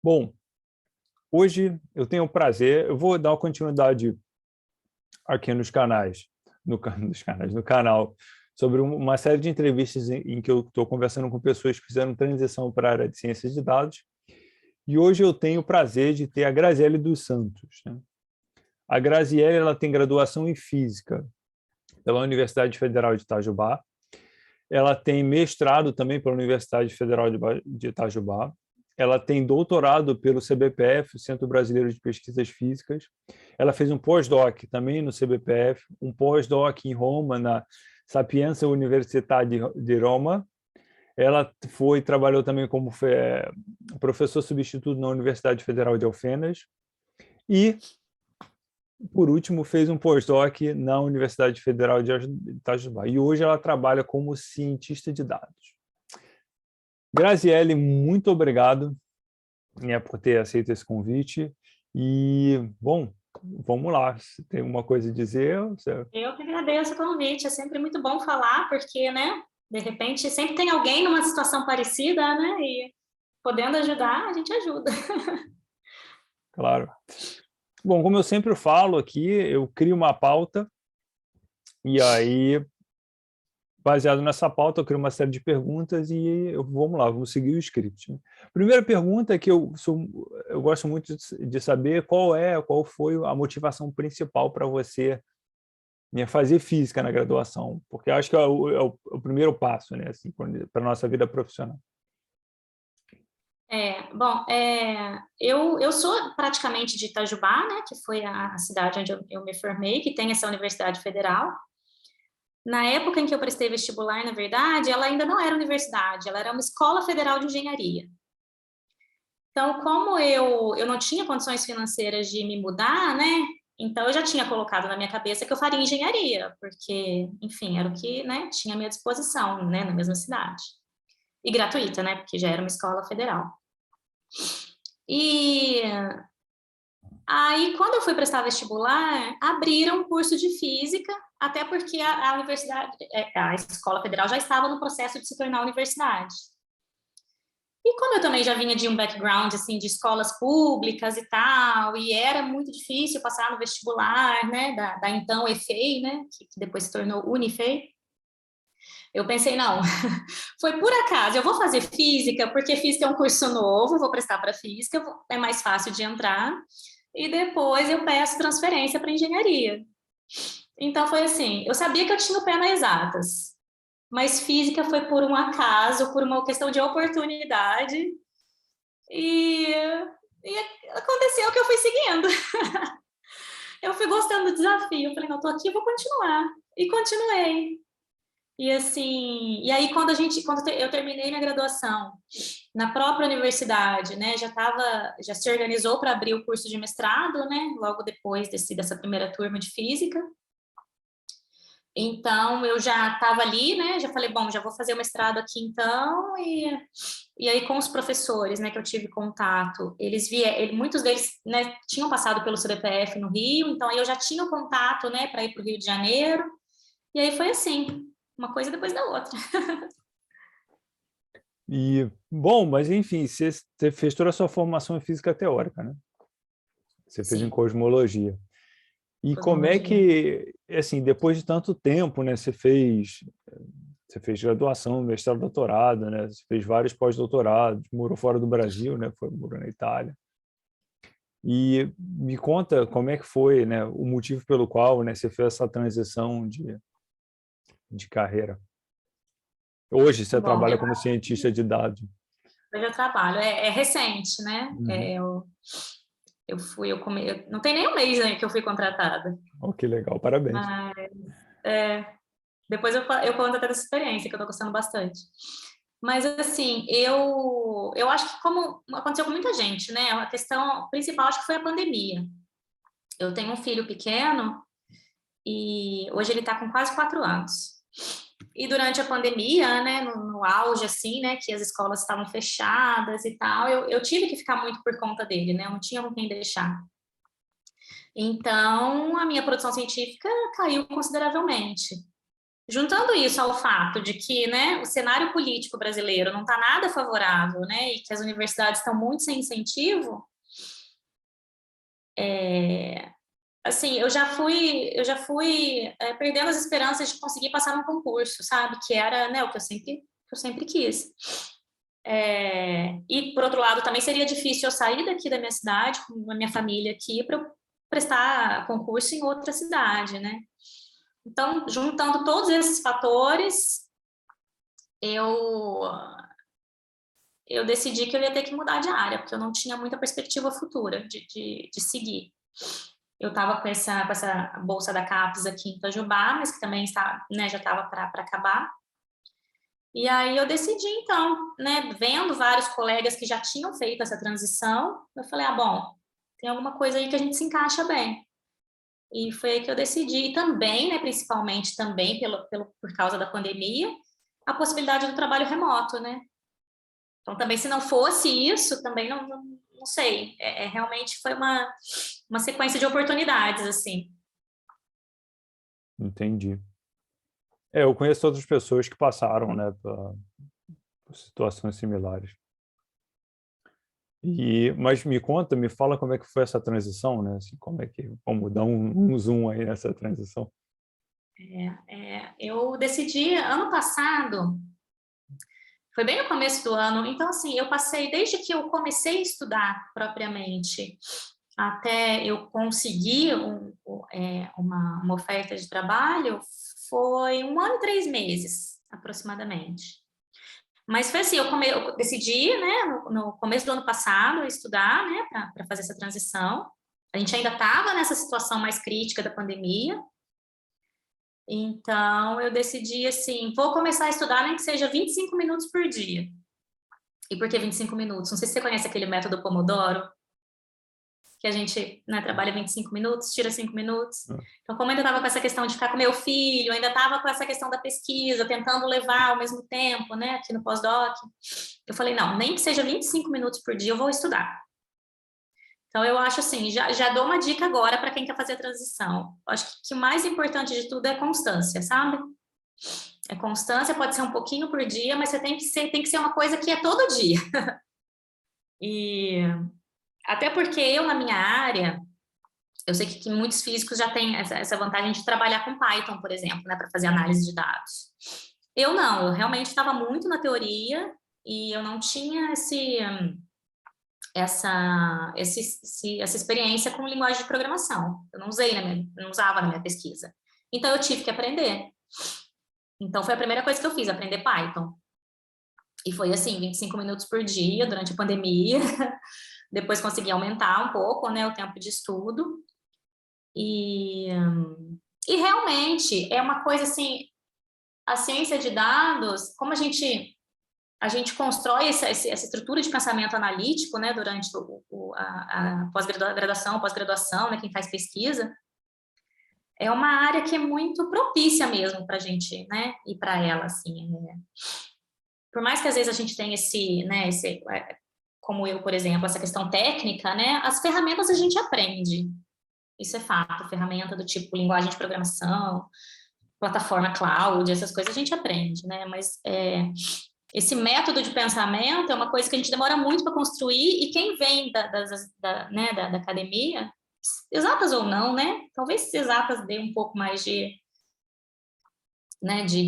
Bom, hoje eu tenho o prazer, eu vou dar uma continuidade aqui nos canais, no canal, sobre uma série de entrevistas em que eu estou conversando com pessoas que fizeram transição para a área de ciências de dados. E hoje eu tenho o prazer de ter a Graziele dos Santos, né? A Graziele, ela tem graduação em Física pela Universidade Federal de Itajubá. Ela tem mestrado também pela Universidade Federal de Itajubá. Ela tem doutorado pelo CBPF, o Centro Brasileiro de Pesquisas Físicas. Ela fez um pós-doc também no CBPF, um pós-doc em Roma, na Sapienza Università di Roma. Ela trabalhou também como professor substituto na Universidade Federal de Alfenas. E, por último, fez um pós-doc na Universidade Federal de Itajubá. E hoje ela trabalha como cientista de dados. Graziele, muito obrigado, né, por ter aceito esse convite. E, bom, vamos lá. Se tem alguma coisa a dizer... Eu que agradeço o convite. É sempre muito bom falar, porque, né, de repente, sempre tem alguém numa situação parecida, né? E podendo ajudar, a gente ajuda. Claro. Bom, como eu sempre falo aqui, eu crio uma pauta e aí, baseado nessa pauta, eu crio uma série de perguntas e vamos lá, vamos seguir o script, né? Primeira pergunta é que eu gosto muito de saber qual foi a motivação principal para você, né, fazer física na graduação, porque acho que é o primeiro passo, né, assim, para a nossa vida profissional. Eu sou praticamente de Itajubá, né, que foi a cidade onde eu me formei, que tem essa universidade federal. Na época em que eu prestei vestibular, na verdade, ela ainda não era universidade, ela era uma escola federal de engenharia. Então, como eu não tinha condições financeiras de me mudar, né, então eu já tinha colocado na minha cabeça que eu faria engenharia, porque, enfim, era o que, né, tinha à minha disposição, né, na mesma cidade. E gratuita, né, porque já era uma escola federal. E aí, quando eu fui prestar vestibular, abriram um curso de física, até porque a universidade, a escola federal já estava no processo de se tornar universidade. E como eu também já vinha de um background, assim, de escolas públicas e tal, e era muito difícil passar no vestibular, né, da então EFEI, né, que depois se tornou Unifei, eu pensei, não, foi por acaso, eu vou fazer física, porque física é um curso novo, vou prestar para física, é mais fácil de entrar, e depois eu peço transferência para engenharia. Então foi assim, eu sabia que eu tinha o pé nas exatas, mas física foi por um acaso, por uma questão de oportunidade, e aconteceu que eu fui seguindo. Eu fui gostando do desafio, eu falei, não, tô aqui, eu vou continuar. E continuei. E assim, e aí quando eu terminei minha graduação na própria universidade, né, já se organizou para abrir o curso de mestrado, né, logo depois dessa primeira turma de física. Então eu já estava ali, né, já falei, bom, já vou fazer o mestrado aqui então, e aí com os professores, né, que eu tive contato, muitos deles, né, tinham passado pelo CBPF no Rio, então aí eu já tinha o contato, né, para ir para o Rio de Janeiro, e aí foi assim, uma coisa depois da outra. E, bom, mas enfim, você fez toda a sua formação em física teórica, né? Você fez em Sim, cosmologia. E como é cosmologia. que, assim, depois de tanto tempo, né, você fez graduação, mestrado, doutorado, né? Você fez vários pós-doutorados, morou fora do Brasil, né? Morou na Itália. E me conta como é que foi, né, o motivo pelo qual, né, você fez essa transição de carreira. Hoje você Bom, trabalha como cientista de dados. eu trabalho, é recente, né? Uhum. Não tem nem um mês aí que eu fui contratada, Oh, que legal, parabéns. mas depois eu conto até dessa experiência, que eu tô gostando bastante. Mas, assim, eu acho que como aconteceu com muita gente, né? A questão principal acho que foi a pandemia. Eu tenho um filho pequeno e hoje ele está com quase 4 anos. E durante a pandemia, né, no auge, assim, né, que as escolas estavam fechadas e tal, eu tive que ficar muito por conta dele, né? Eu não tinha com quem deixar. Então, a minha produção científica caiu consideravelmente. Juntando isso ao fato de que, né, o cenário político brasileiro não está nada favorável, né, e que as universidades estão muito sem incentivo, assim, eu já fui perdendo as esperanças de conseguir passar no concurso, sabe, que era, né, o que eu sempre quis. E, por outro lado, também seria difícil eu sair daqui da minha cidade, com a minha família aqui, para eu prestar concurso em outra cidade, né? Então, juntando todos esses fatores, eu, eu decidi que eu ia ter que mudar de área, porque eu não tinha muita perspectiva futura de seguir. Eu estava com essa bolsa da CAPES aqui em Itajubá, mas que também está, né, já estava para acabar. E aí eu decidi, então, né, vendo vários colegas que já tinham feito essa transição, eu falei, bom, tem alguma coisa aí que a gente se encaixa bem. E foi aí que eu decidi, e também, né, principalmente também por causa da pandemia, a possibilidade do trabalho remoto, né? Então, também, se não fosse isso, também não sei, realmente foi uma sequência de oportunidades, assim. Entendi. Eu conheço outras pessoas que passaram, né, por situações similares. Mas me fala como é que foi essa transição, né? Assim, vamos dar um zoom aí nessa transição. Eu decidi ano passado, foi bem no começo do ano, então assim, eu passei desde que eu comecei a estudar propriamente até eu conseguir uma oferta de trabalho, foi 1 ano e 3 meses, aproximadamente. Mas foi assim, eu decidi, né, no começo do ano passado, estudar, né, para fazer essa transição. A gente ainda estava nessa situação mais crítica da pandemia, então eu decidi, assim, vou começar a estudar nem que seja 25 minutos por dia. E por que 25 minutos? Não sei se você conhece aquele método Pomodoro, que a gente, né, trabalha 25 minutos, tira 5 minutos. Então, como eu ainda estava com essa questão de ficar com meu filho, ainda estava com essa questão da pesquisa, tentando levar ao mesmo tempo, né, aqui no pós-doc, eu falei, não, nem que seja 25 minutos por dia, eu vou estudar. Então, eu acho assim, já dou uma dica agora para quem quer fazer a transição. Eu acho que o mais importante de tudo é constância, sabe? Constância, pode ser um pouquinho por dia, mas você tem que ser uma coisa que é todo dia. E até porque eu, na minha área, eu sei que muitos físicos já têm essa vantagem de trabalhar com Python, por exemplo, né, para fazer análise de dados. Eu não, eu realmente estava muito na teoria e eu não tinha essa experiência com linguagem de programação. Eu não usava na minha pesquisa. Então, eu tive que aprender. Então, foi a primeira coisa que eu fiz, aprender Python. E foi assim, 25 minutos por dia durante a pandemia. Depois consegui aumentar um pouco, né, o tempo de estudo. E realmente é uma coisa assim, a ciência de dados, como a gente constrói essa estrutura de pensamento analítico, né, durante a pós-graduação, né, quem faz pesquisa, é uma área que é muito propícia mesmo para a gente, né, ir para ela, assim. Por mais que às vezes a gente tenha como eu, por exemplo, essa questão técnica, né, as ferramentas a gente aprende. Isso é fato, ferramenta do tipo linguagem de programação, plataforma cloud, essas coisas a gente aprende, né? Mas esse método de pensamento é uma coisa que a gente demora muito para construir e quem vem da academia, exatas ou não, né? Talvez exatas dê um pouco mais de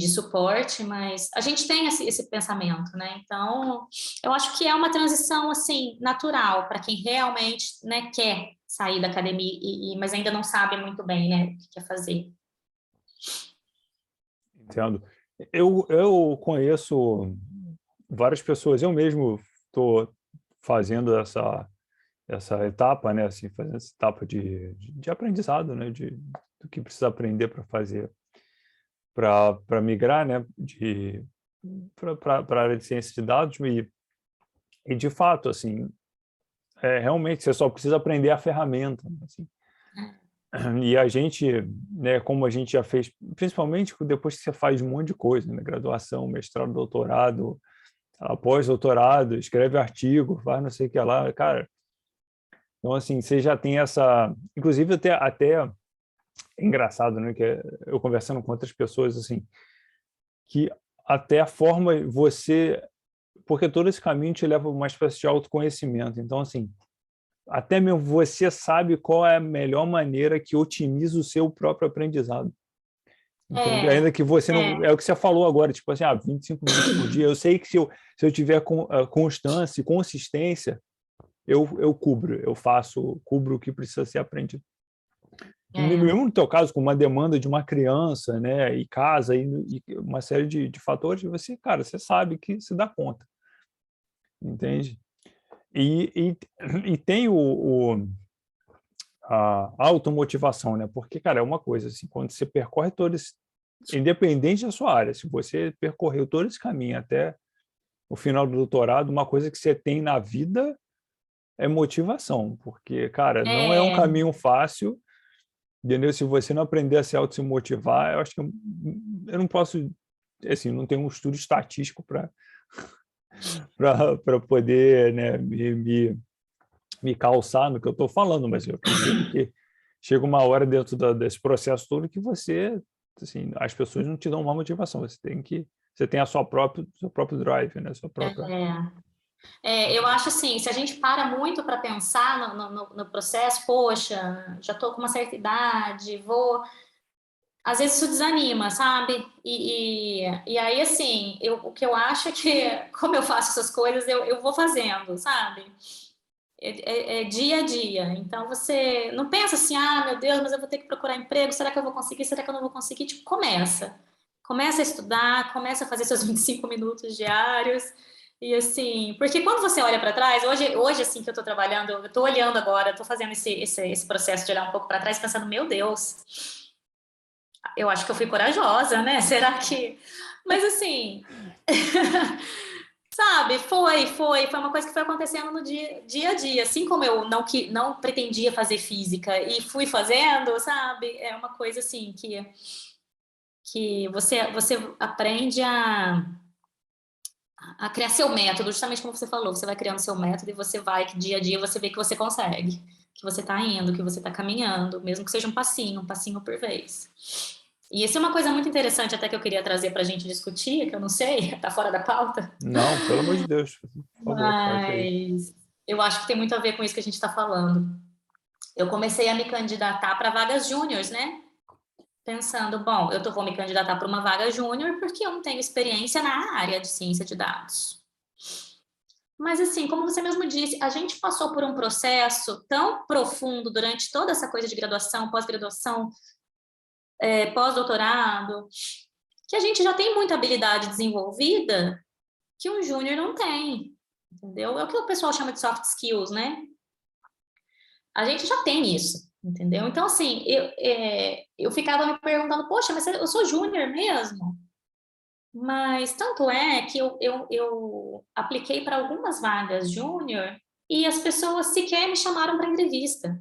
suporte, mas a gente tem esse pensamento, né? Então, eu acho que é uma transição, assim, natural para quem realmente, né, quer sair da academia, mas ainda não sabe muito bem, né, o que quer fazer. Entendo. Eu conheço várias pessoas, eu mesmo estou fazendo essa etapa, né, assim, fazendo essa etapa de aprendizado, né, do que precisa aprender para fazer, para migrar, né, para a área de ciência de dados e de fato, assim, realmente você só precisa aprender a ferramenta, assim. E a gente, né, como a gente já fez, principalmente depois que você faz um monte de coisa, né, graduação, mestrado, doutorado, pós-doutorado, escreve artigo, faz não sei o que lá, cara. Então, assim, você já tem essa... Inclusive, até é engraçado, né, que eu conversando com outras pessoas, assim, que até a forma você... Porque todo esse caminho te leva a uma espécie de autoconhecimento. Então, assim, até mesmo você sabe qual é a melhor maneira que otimiza o seu próprio aprendizado. Entende? Ainda que você não... É o que você falou agora, tipo assim, 25 minutos por dia. Eu sei que se eu tiver constância e consistência, eu cubro o que precisa ser aprendido. Mesmo no teu caso, com uma demanda de uma criança, né, e casa, e uma série de fatores, você, cara, você sabe que se dá conta. Entende? E tem a automotivação, né? Porque, cara, é uma coisa, assim, quando você percorre todo esse... Independente da sua área, se você percorreu todo esse caminho até o final do doutorado, uma coisa que você tem na vida é motivação, porque, cara, não é um caminho fácil, entendeu? Se você não aprender a se motivar, eu acho que eu não posso, assim, não tenho um estudo estatístico para poder, né, me calçar no que eu estou falando, mas eu acredito que chega uma hora dentro desse processo todo que você, assim, as pessoas não te dão uma motivação, você tem seu próprio drive, né, sua própria... Eu acho assim, se a gente para muito para pensar no processo, poxa, já estou com uma certa idade, às vezes isso desanima, sabe? E aí, assim, o que eu acho é que, como eu faço essas coisas, eu vou fazendo, sabe? É dia a dia. Então, você não pensa assim, meu Deus, mas eu vou ter que procurar emprego, será que eu vou conseguir? Será que eu não vou conseguir? Tipo, começa a estudar, começa a fazer seus 25 minutos diários. E assim, porque quando você olha para trás, hoje assim que eu tô trabalhando, eu tô olhando agora, tô fazendo esse processo de olhar um pouco para trás, pensando, meu Deus, eu acho que eu fui corajosa, né? Será que... Mas assim, sabe, foi uma coisa que foi acontecendo no dia a dia. Assim como eu não pretendia fazer física e fui fazendo, sabe? É uma coisa assim que você aprende a criar seu método, justamente como você falou, você vai criando seu método e você vai, que dia a dia você vê que você consegue, que você está indo, que você está caminhando, mesmo que seja um passinho por vez. E isso é uma coisa muito interessante até que eu queria trazer para a gente discutir, que eu não sei, está fora da pauta. Não, pelo amor de Deus, por favor, faz aí. Mas eu acho que tem muito a ver com isso que a gente está falando. Eu comecei a me candidatar para vagas júniores, né? Pensando, bom, eu vou me candidatar para uma vaga júnior porque eu não tenho experiência na área de ciência de dados. Mas, assim, como você mesmo disse, a gente passou por um processo tão profundo durante toda essa coisa de graduação, pós-graduação, pós-doutorado, que a gente já tem muita habilidade desenvolvida que um júnior não tem, entendeu? É o que o pessoal chama de soft skills, né? A gente já tem isso, entendeu? Então, assim, eu ficava me perguntando, poxa, mas eu sou júnior mesmo? Mas tanto é que eu apliquei para algumas vagas júnior e as pessoas sequer me chamaram para entrevista.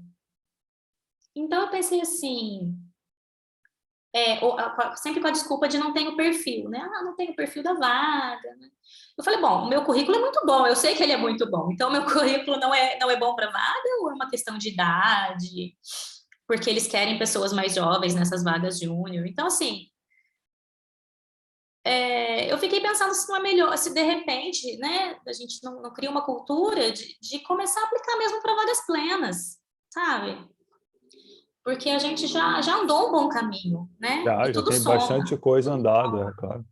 Então eu pensei assim, sempre com a desculpa de não ter o perfil, né? Não tenho o perfil da vaga, né? Eu falei, bom, o meu currículo é muito bom, eu sei que ele é muito bom. Então, meu currículo não é bom para vaga ou é uma questão de idade? Porque eles querem pessoas mais jovens nessas vagas júnior. Então, assim, eu fiquei pensando se não é melhor, se de repente, né, a gente não cria uma cultura de começar a aplicar mesmo para vagas plenas, sabe? Porque a gente já andou um bom caminho, né? E Já tudo tem soma. bastante coisa andada, é claro.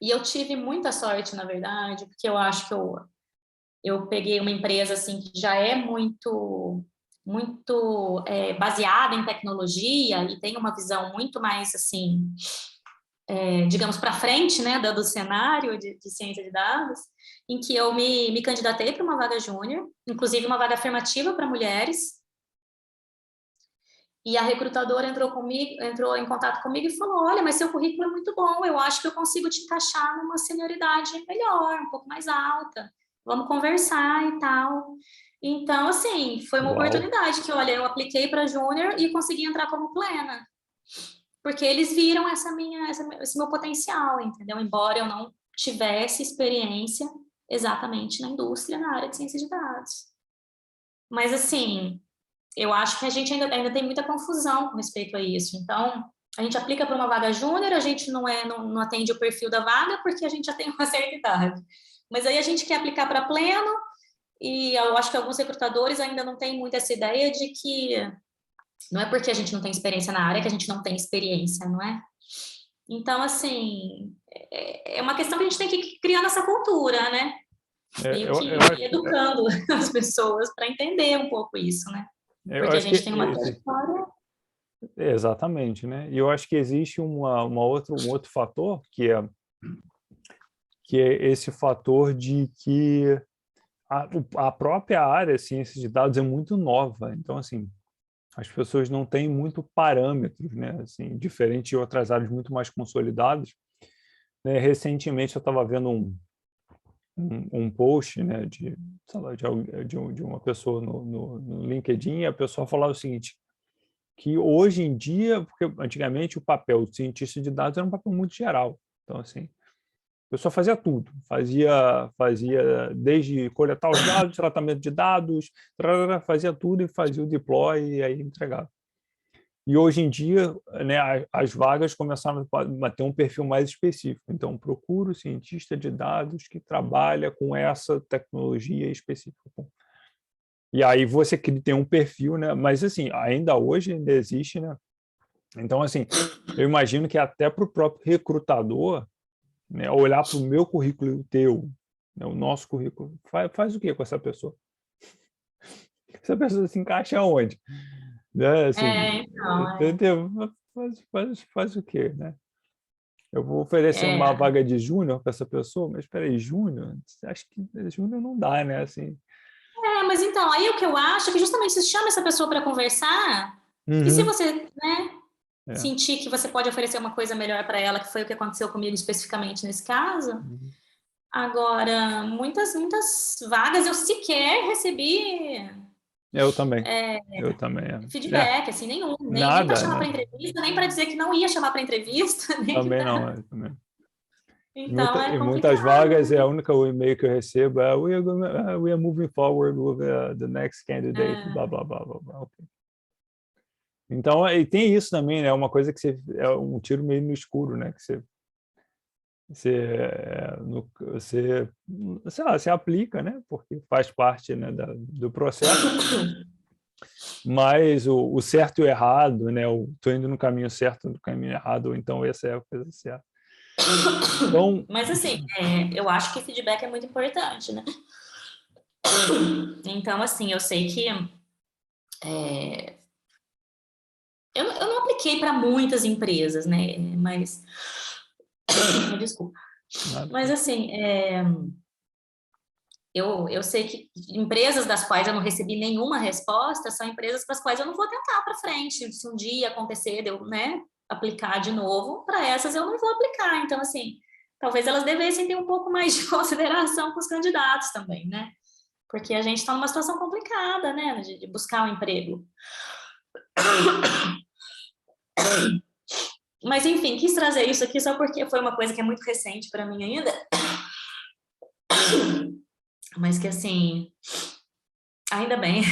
E eu tive muita sorte, na verdade, porque eu acho que eu peguei uma empresa assim que já é muito baseada em tecnologia e tem uma visão muito mais assim, digamos, para frente, né, do cenário de ciência de dados, em que eu me candidatei para uma vaga júnior, inclusive uma vaga afirmativa para mulheres. E a recrutadora entrou em contato comigo e falou, olha, mas seu currículo é muito bom, eu acho que eu consigo te encaixar numa senioridade melhor, um pouco mais alta, vamos conversar e tal. Então, assim, foi uma oportunidade que, olha, eu apliquei para júnior e consegui entrar como plena, porque eles viram esse meu potencial, entendeu? Embora eu não tivesse experiência exatamente na indústria, na área de ciência de dados. Mas, assim, eu acho que a gente ainda tem muita confusão com respeito a isso. Então, A gente aplica para uma vaga júnior, a gente não atende o perfil da vaga porque a gente já tem uma certa idade. Mas aí a gente quer aplicar para pleno e eu acho que alguns recrutadores ainda não têm muito essa ideia de que não é porque a gente não tem experiência na área que a gente não tem experiência, não é? Então, assim, é uma questão que a gente tem que ir criando essa cultura, né? Meio que Eu acho, educando as pessoas para entender um pouco isso, né? eu Porque a acho que gente tem uma trajetória. exatamente, né? E eu acho que existe um outro fator que é esse fator de que a própria área ciência de dados é muito nova. Então, assim, as pessoas não têm muito parâmetros, né? Assim, diferente de outras áreas muito mais consolidadas. Né? Recentemente eu estava vendo um post, né, sei lá, de uma pessoa no LinkedIn, e a pessoa falava o seguinte, que hoje em dia, porque antigamente o papel do cientista de dados era um papel muito geral. Então, assim, a pessoa fazia tudo, fazia desde coletar os dados, tratamento de dados, fazia tudo e fazia o deploy e aí entregava. E hoje em dia, né, as vagas começaram a ter um perfil mais específico. Então, procuro cientista de dados que trabalha com essa tecnologia específica. E aí você tem um perfil, né? Mas assim, ainda hoje ainda existe, né? Então, assim, eu imagino que até para o próprio recrutador, né, olhar para o meu currículo e o teu, né, o nosso currículo, faz o que com essa pessoa? Essa pessoa se encaixa onde? Né? Assim, Então, faz o quê, né? Eu vou oferecer uma vaga de júnior para essa pessoa, mas espera aí, júnior? Acho que júnior não dá, né? Assim. mas então, aí o que eu acho é que justamente você chama essa pessoa para conversar, e se Uhum. você, né, É. sentir que você pode oferecer uma coisa melhor para ela, que foi o que aconteceu comigo especificamente nesse caso. Uhum. Agora, muitas vagas eu sequer recebi Eu também. Eu também. feedback, assim, nenhum, nem para Nada, chamar né? para entrevista, nem para dizer que não ia chamar para entrevista, nem Também não. pra... Também. Então é Em muitas complicado. vagas, é a única e-mail que eu recebo é we are moving forward with the next candidate, blá, blá, blá, blá, blá. Okay. Então, e tem isso também, né? Uma coisa que é um tiro meio no escuro, né? Que você, sei lá, você aplica, né? Porque faz parte, né, do processo. Mas o certo e o errado, né? Estou indo no caminho certo, no caminho errado, ou então essa é a coisa certa. Então, Mas assim, eu acho que feedback é muito importante, né? Então, assim, eu sei que eu não apliquei para muitas empresas, né? Mas desculpa. nada. Mas assim, eu sei que empresas das quais eu não recebi nenhuma resposta são empresas para as quais eu não vou tentar para frente. Se um dia acontecer de eu, né, aplicar de novo, para essas eu não vou aplicar. Então, assim, talvez elas devessem ter um pouco mais de consideração com os candidatos também, né? Porque a gente está numa situação complicada, né, de buscar um emprego. Mas, enfim, quis trazer isso aqui só porque foi uma coisa que é muito recente para mim ainda. Mas que, assim, ainda bem.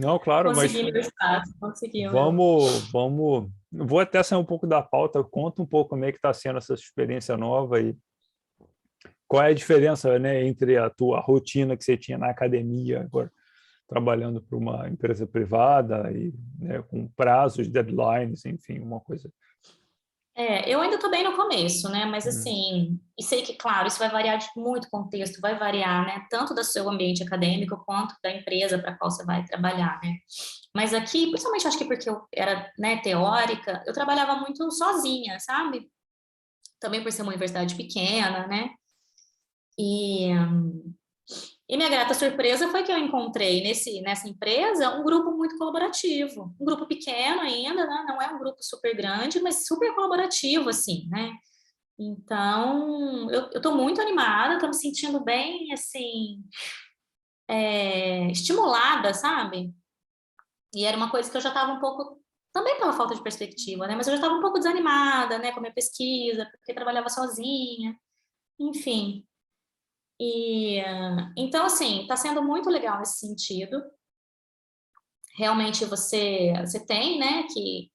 Não, claro, mas Consegui meu espaço, consegui o meu. vamos. Vou até sair um pouco da pauta. Conta um pouco como é que está sendo essa experiência nova e qual é a diferença, né, entre a tua rotina que você tinha na academia, agora trabalhando para uma empresa privada e, né, com prazos, deadlines, enfim, uma coisa. Eu ainda estou bem no começo, né? Mas Hum. assim, e sei que, claro, isso vai variar de muito contexto, vai variar, né? Tanto do seu ambiente acadêmico quanto da empresa para qual você vai trabalhar, né? Mas aqui, principalmente acho que porque eu era, né, teórica, eu trabalhava muito sozinha, sabe? Também por ser uma universidade pequena, né? E, e minha grata surpresa foi que eu encontrei nessa empresa um grupo muito colaborativo, um grupo pequeno ainda, né? Não é um grupo super grande, mas super colaborativo, assim, né? Então, eu estou muito animada, estou me sentindo bem, assim, estimulada, sabe? E era uma coisa que eu já estava um pouco, também pela falta de perspectiva, né? Mas eu já estava um pouco desanimada, né, com a minha pesquisa, porque trabalhava sozinha, enfim. E, então, assim, está sendo muito legal nesse sentido. Realmente você tem, né, que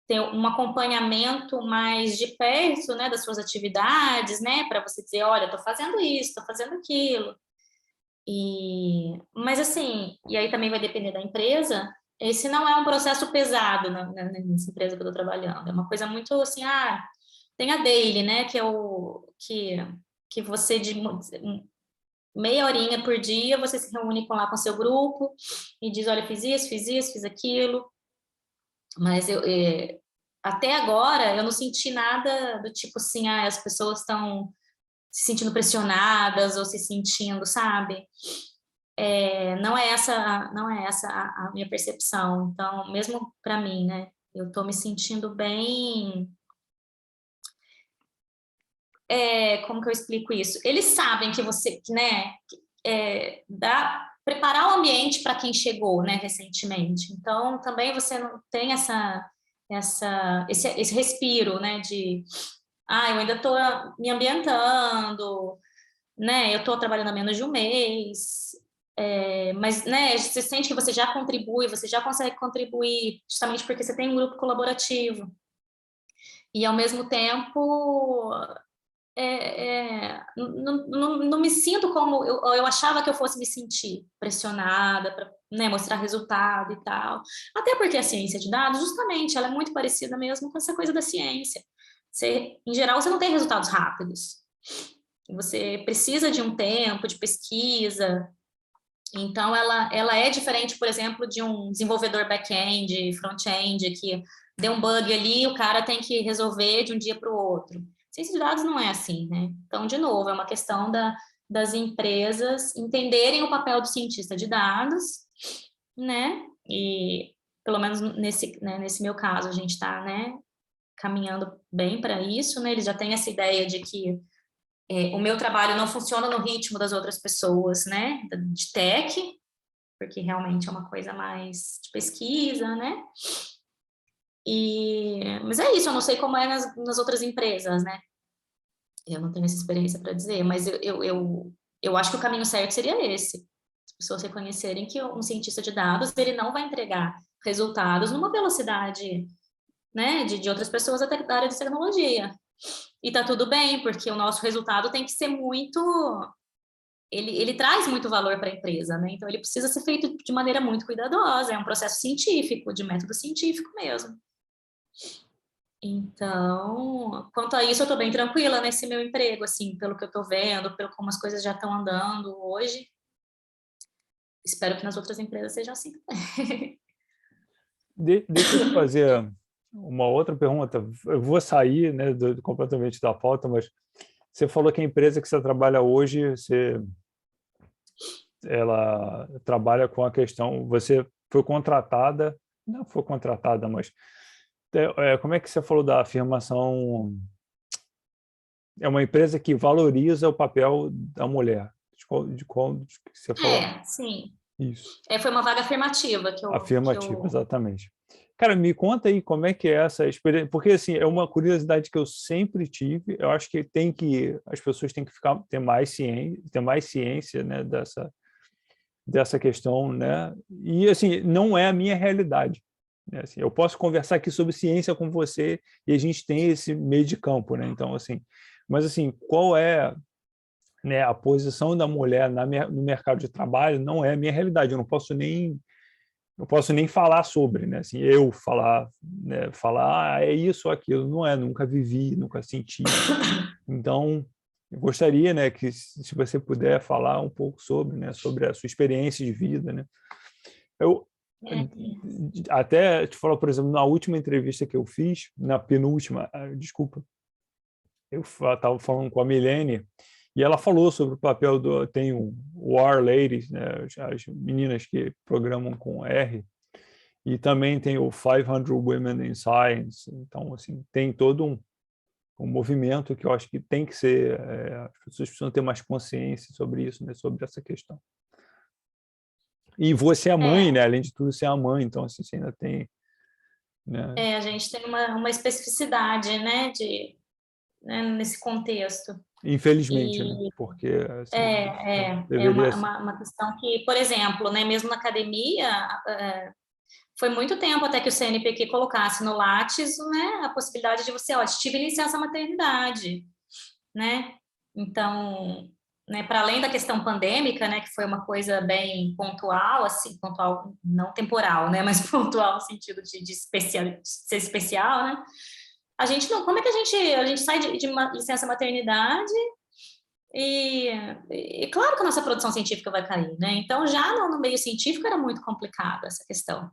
ter um acompanhamento mais de perto, né, das suas atividades, né, para você dizer, olha, estou fazendo isso, estou fazendo aquilo. Mas assim, e aí também vai depender da empresa, esse não é um processo pesado nessa empresa que eu estou trabalhando, é uma coisa muito assim, tem a daily, né, que é que você de meia horinha por dia, você se reúne lá com o seu grupo e diz, olha, fiz isso, fiz aquilo, mas até agora eu não senti nada do tipo assim, as pessoas estão se sentindo pressionadas ou se sentindo, sabe? Não é essa a minha percepção. Então, mesmo para mim, né? Eu estou me sentindo bem. Como que eu explico isso? Eles sabem que você, né? Preparar o ambiente para quem chegou, né? Recentemente. Então, também você não tem esse respiro, né? Eu ainda estou me ambientando, né? Eu estou trabalhando há menos de um mês. Mas, né, você sente que você já contribui, você já consegue contribuir, justamente porque você tem um grupo colaborativo. E, ao mesmo tempo, não me sinto como eu achava que eu fosse me sentir pressionada para, né, mostrar resultado e tal. Até porque a ciência de dados, justamente, ela é muito parecida mesmo com essa coisa da ciência. Em geral, você não tem resultados rápidos. Você precisa de um tempo de pesquisa. Então, ela é diferente, por exemplo, de um desenvolvedor back-end, front-end, que deu um bug ali, o cara tem que resolver de um dia para o outro. Ciência de dados não é assim, né? Então, de novo, é uma questão das empresas entenderem o papel do cientista de dados, né? E, pelo menos nesse meu caso, a gente está, né, caminhando bem para isso, né? Eles já têm essa ideia de que o meu trabalho não funciona no ritmo das outras pessoas, né, de tech, porque realmente é uma coisa mais de pesquisa, né, mas é isso, eu não sei como é nas outras empresas, né, eu não tenho essa experiência para dizer, mas eu acho que o caminho certo seria esse, as pessoas reconhecerem que um cientista de dados, ele não vai entregar resultados numa velocidade, né, de outras pessoas até da área de tecnologia. E tá tudo bem, porque o nosso resultado tem que ser muito... Ele traz muito valor para a empresa, né? Então, ele precisa ser feito de maneira muito cuidadosa, é um processo científico, de método científico mesmo. Então, quanto a isso, eu estou bem tranquila nesse meu emprego, assim, pelo que eu estou vendo, pelo como as coisas já estão andando hoje. Espero que nas outras empresas seja assim também. Deixa eu te fazer uma outra pergunta. Eu vou sair, né, completamente da pauta, mas você falou que a empresa que você trabalha hoje, ela trabalha com a questão, você foi contratada, não foi contratada, mas como é que você falou da afirmação? É uma empresa que valoriza o papel da mulher. De qual que você falou? Sim. Isso. Foi uma vaga afirmativa que Afirmativa, exatamente. Cara, me conta aí como é que é essa experiência, porque assim, é uma curiosidade que eu sempre tive, eu acho que as pessoas têm que ter mais ciência, né, dessa questão, né? E assim, não é a minha realidade, né? Assim, eu posso conversar aqui sobre ciência com você e a gente tem esse meio de campo, né? Então, assim, mas assim, qual é, né, a posição da mulher no mercado de trabalho? Não é a minha realidade, eu não posso nem falar sobre, né? Assim, eu falar, né? Falar, é isso ou aquilo, não é, nunca vivi, nunca senti. Então, eu gostaria, né, que se você puder falar um pouco sobre, né, sobre a sua experiência de vida, né? Eu até te falo, por exemplo, na última entrevista que eu fiz, na penúltima, desculpa, eu estava falando com a Milene e ela falou sobre o papel tem o War Ladies, né, as meninas que programam com R, e também tem o 500 Women in Science. Então, assim, tem todo um movimento que eu acho que tem que ser, as pessoas precisam ter mais consciência sobre isso, né, sobre essa questão. E você é mãe, né? Além de tudo, você é a mãe, então assim, você ainda tem, né? A gente tem uma especificidade, né, nesse contexto. Infelizmente, né? Porque assim, É deveria ser. uma questão que, por exemplo, né, mesmo na academia, foi muito tempo até que o CNPq colocasse no Lattes, né, a possibilidade de você, ó, tive licença maternidade, né? Então, né, para além da questão pandêmica, né, que foi uma coisa bem pontual, assim, pontual, não temporal, né, mas pontual no sentido de ser especial, né? A gente não, como é que a gente sai de uma licença maternidade e claro que a nossa produção científica vai cair, né? Então, já no meio científico era muito complicado essa questão.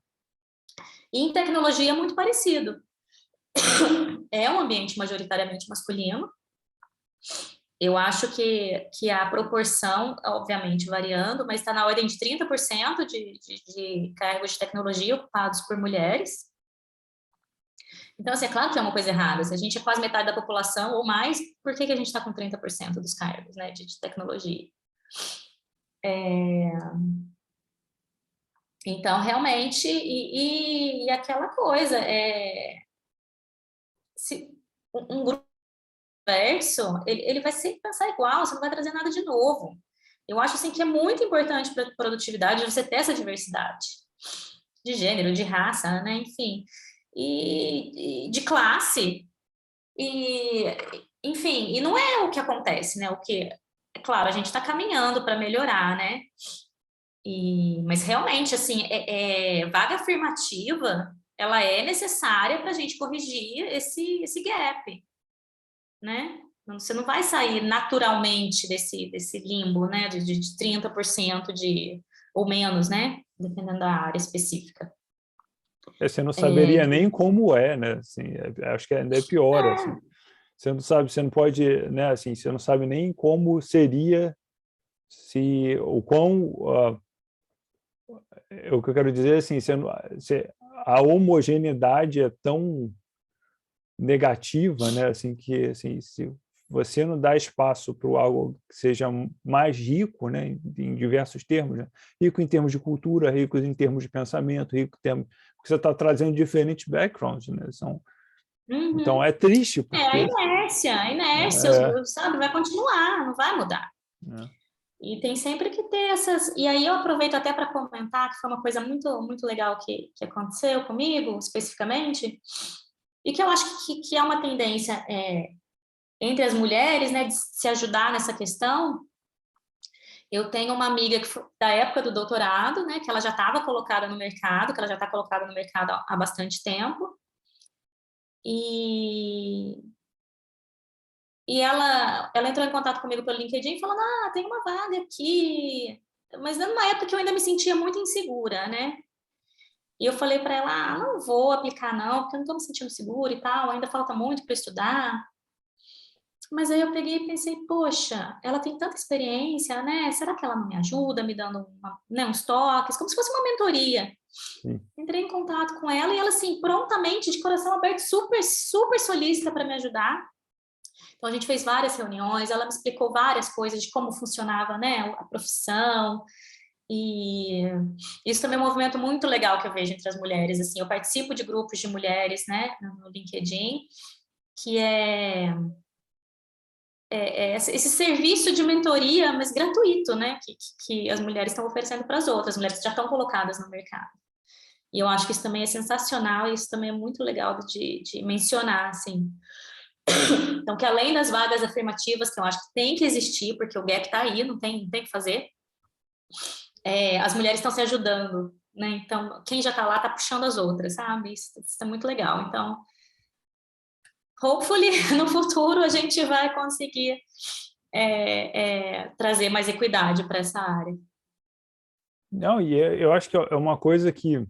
E em tecnologia é muito parecido. É um ambiente majoritariamente masculino. Eu acho que a proporção, obviamente, variando, mas está na ordem de 30% de cargos de tecnologia ocupados por mulheres. Então, assim, é claro que é uma coisa errada. Se a gente é quase metade da população ou mais, por que a gente está com 30% dos cargos, né, de tecnologia? Então, realmente, e aquela coisa, se um grupo diverso, ele vai sempre pensar igual, você não vai trazer nada de novo. Eu acho assim, que é muito importante para a produtividade você ter essa diversidade de gênero, de raça, né? Enfim, e de classe. E, enfim, e não é o que acontece, né? O que, é claro, a gente está caminhando para melhorar, né? Mas realmente, assim, vaga afirmativa, ela é necessária para a gente corrigir esse gap, né? Você não vai sair naturalmente desse limbo, né? De 30% ou menos, né? Dependendo da área específica. Você não saberia nem como né? Assim, acho que ainda é pior, assim. Você não sabe, você não pode, né? Assim, você não sabe nem como seria se o quão o que eu quero dizer assim, a homogeneidade é tão negativa, né? Assim que assim, se você não dá espaço para algo que seja mais rico, né? Em diversos termos, né? Rico em termos de cultura, rico em termos de pensamento, rico em termos porque você está trazendo diferentes backgrounds, né? Então é triste porque A inércia, sabe, vai continuar, não vai mudar. E tem sempre que ter essas. E aí eu aproveito até para comentar que foi uma coisa muito, muito legal que aconteceu comigo, especificamente, e que eu acho que é uma tendência entre as mulheres, né, de se ajudar nessa questão. Eu tenho uma amiga que foi da época do doutorado, né, que ela já estava colocada no mercado, que ela já está colocada no mercado há bastante tempo. E ela entrou em contato comigo pelo LinkedIn falando, tem uma vaga aqui, mas numa época que eu ainda me sentia muito insegura, né? E eu falei para ela, não vou aplicar não, porque eu não estou me sentindo segura e tal, ainda falta muito para estudar. Mas aí eu peguei e pensei, poxa, ela tem tanta experiência, né? Será que ela não me ajuda, me dando uns toques, como se fosse uma mentoria? Sim. Entrei em contato com ela e ela, assim, prontamente, de coração aberto, super, super solícita para me ajudar. Então, a gente fez várias reuniões, ela me explicou várias coisas de como funcionava, né, a profissão, e isso também é um movimento muito legal que eu vejo entre as mulheres, assim, eu participo de grupos de mulheres, né, no LinkedIn, que esse serviço de mentoria, mas gratuito, né, que as mulheres estão oferecendo para as outras, as mulheres que já estão colocadas no mercado. E eu acho que isso também é sensacional, e isso também é muito legal de mencionar, assim. Então, que além das vagas afirmativas, que eu acho que tem que existir, porque o gap está aí, não tem o que fazer, as mulheres estão se ajudando, né? Então, quem já está lá está puxando as outras, sabe? Isso é muito legal. Então, hopefully, no futuro a gente vai conseguir trazer mais equidade para essa área. Não, e eu acho que é uma coisa que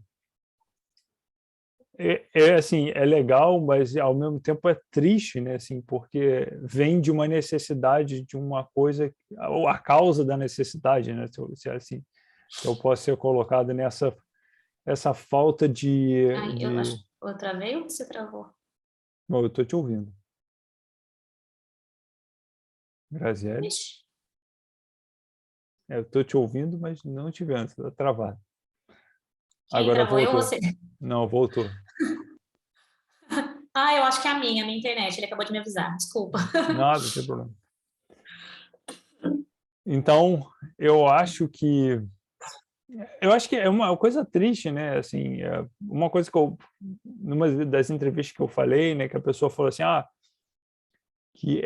assim, é legal, mas ao mesmo tempo é triste, né? Assim, porque vem de uma necessidade de uma coisa, ou a causa da necessidade, né? Se assim, eu posso ser colocado nessa essa falta de. Eu acho que outra vez ou você travou? Bom, eu estou te ouvindo. Graziele. Ixi. Eu estou te ouvindo, mas não te vendo, você está travado. Quem Agora travou? Eu ou voltou. você? Não, voltou. Eu acho que é a minha internet. Ele acabou de me avisar. Desculpa. Nada, não tem problema. Então, eu acho que Eu acho que é uma coisa triste, né? Assim, uma coisa que numa das entrevistas que eu falei, né, que a pessoa falou assim, que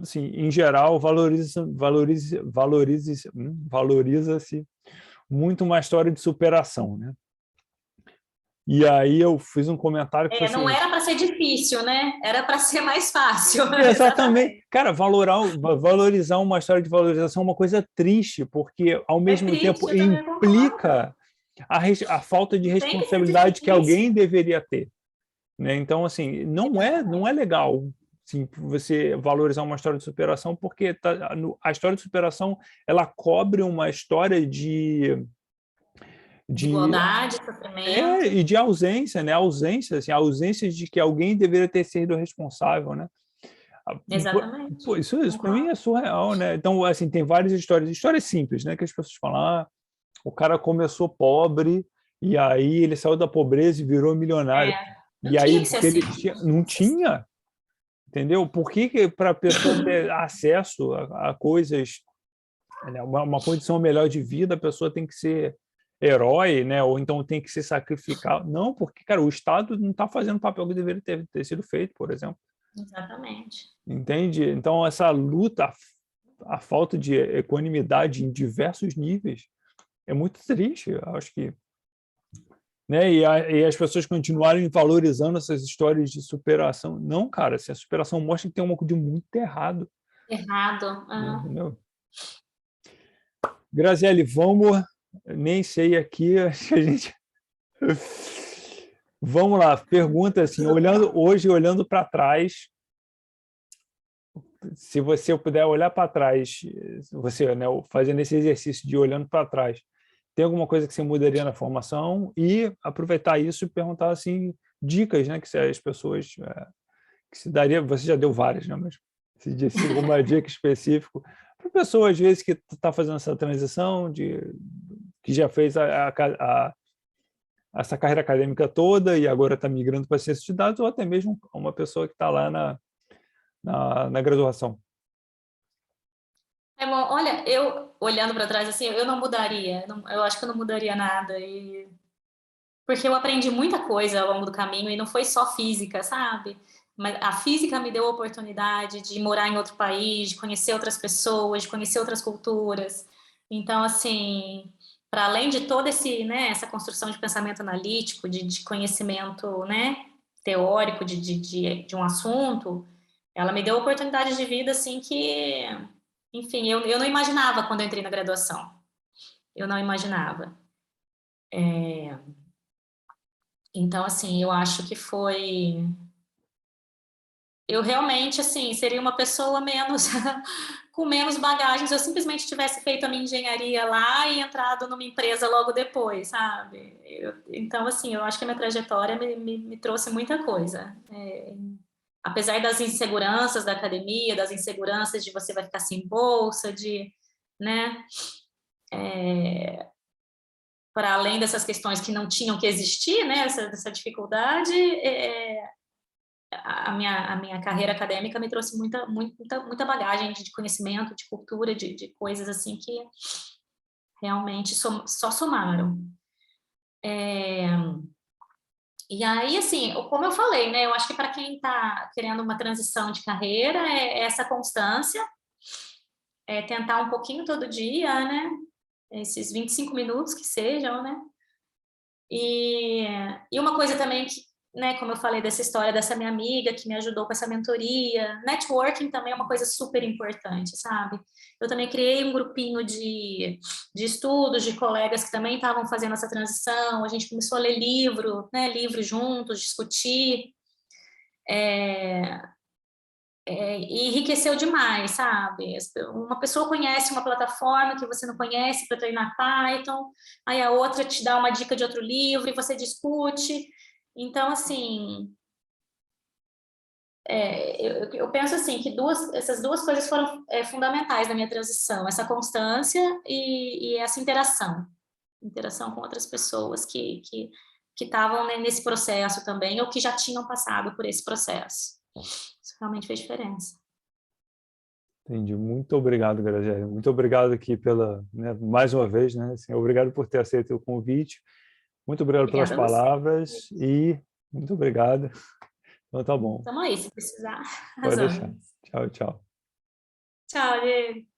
assim, em geral, valoriza-se muito uma história de superação, né? E aí eu fiz um comentário que foi Não assim, era para ser difícil, né? Era para ser mais fácil. exatamente, Exatamente. cara, valorizar uma história de valorização é uma coisa triste, porque ao É mesmo triste, tempo eu também concordo. implica a falta de Tem que ser responsabilidade que difícil. alguém deveria ter, né? Então, assim, não é legal, assim, você valorizar uma história de superação, porque a história de superação ela cobre uma história de Desigualdade, sofrimento. e de ausência, né? A ausência de que alguém deveria ter sido responsável, né? Exatamente. Pô, isso para mim Concordo. é surreal, né? Então, assim, tem várias histórias simples, né? Que as pessoas falam, o cara começou pobre e aí ele saiu da pobreza e virou milionário. Não E tinha aí, que ser porque assim. não tinha, entendeu? Por que para a pessoa ter acesso a coisas, né? Uma condição melhor de vida, a pessoa tem que ser herói, né? Ou então tem que se sacrificar. Não, porque, cara, o Estado não está fazendo o papel que deveria ter sido feito, por exemplo. Exatamente. Entende? Então, essa luta, a falta de equanimidade em diversos níveis é muito triste. Eu acho que, né? E as pessoas continuarem valorizando essas histórias de superação. Não, cara, se a superação mostra que tem uma coisa muito errado, Errado. entendeu? Graziele, vamos, nem sei aqui, acho que a gente vamos lá, pergunta assim, olhando para trás, se você puder olhar para trás, você, né, fazendo esse exercício de olhando para trás, tem alguma coisa que você mudaria na formação e aproveitar isso e perguntar assim dicas, né, que se as pessoas que se daria, você já deu várias, né, mas se disse alguma dica específica para a pessoa às vezes que está fazendo essa transição que já fez essa carreira acadêmica toda e agora está migrando para ciência de dados ou até mesmo uma pessoa que está lá na graduação. É bom, olha, eu olhando para trás assim, eu não mudaria, eu acho que eu não mudaria nada porque eu aprendi muita coisa ao longo do caminho e não foi só física, sabe? Mas a física me deu a oportunidade de morar em outro país, de conhecer outras pessoas, de conhecer outras culturas. Então, assim, para além de toda essa construção de pensamento analítico, de conhecimento, né, teórico de um assunto, ela me deu oportunidades de vida assim que, enfim, eu não imaginava quando eu entrei na graduação. Eu não imaginava. Então, assim, eu acho que foi. Eu realmente, assim, seria uma pessoa menos. com menos bagagens. Se eu simplesmente tivesse feito a minha engenharia lá e entrado numa empresa logo depois, sabe? Então, assim, eu acho que a minha trajetória me trouxe muita coisa. Apesar das inseguranças da academia, das inseguranças de você vai ficar sem bolsa, né? Para além dessas questões que não tinham que existir, né? Essa dificuldade, a minha carreira acadêmica me trouxe muita bagagem de conhecimento, de cultura, de coisas assim que realmente só somaram. E aí, assim, como eu falei, né? Eu acho que para quem está querendo uma transição de carreira, essa constância, tentar um pouquinho todo dia, né? Esses 25 minutos que sejam, né? E uma coisa também que, né, como eu falei dessa história dessa minha amiga que me ajudou com essa mentoria, networking também é uma coisa super importante, sabe? Eu também criei um grupinho de estudos, de colegas que também estavam fazendo essa transição, a gente começou a ler livro, né, livros juntos, discutir, e enriqueceu demais, sabe? Uma pessoa conhece uma plataforma que você não conhece para treinar Python, aí a outra te dá uma dica de outro livro e você discute. Então, assim, eu penso assim que essas duas coisas foram fundamentais na minha transição, essa constância e essa interação com outras pessoas que estavam, né, nesse processo também ou que já tinham passado por esse processo. Isso realmente fez diferença. Entendi. Muito obrigado, Graziele. Muito obrigado aqui pela, né, mais uma vez, né? Assim, obrigado por ter aceito o convite. Muito obrigado pelas Obrigada a você. palavras e muito obrigado. Então tá bom. Tamo aí, se precisar. Pode As deixar. ordens. Tchau, tchau. Tchau, Diego.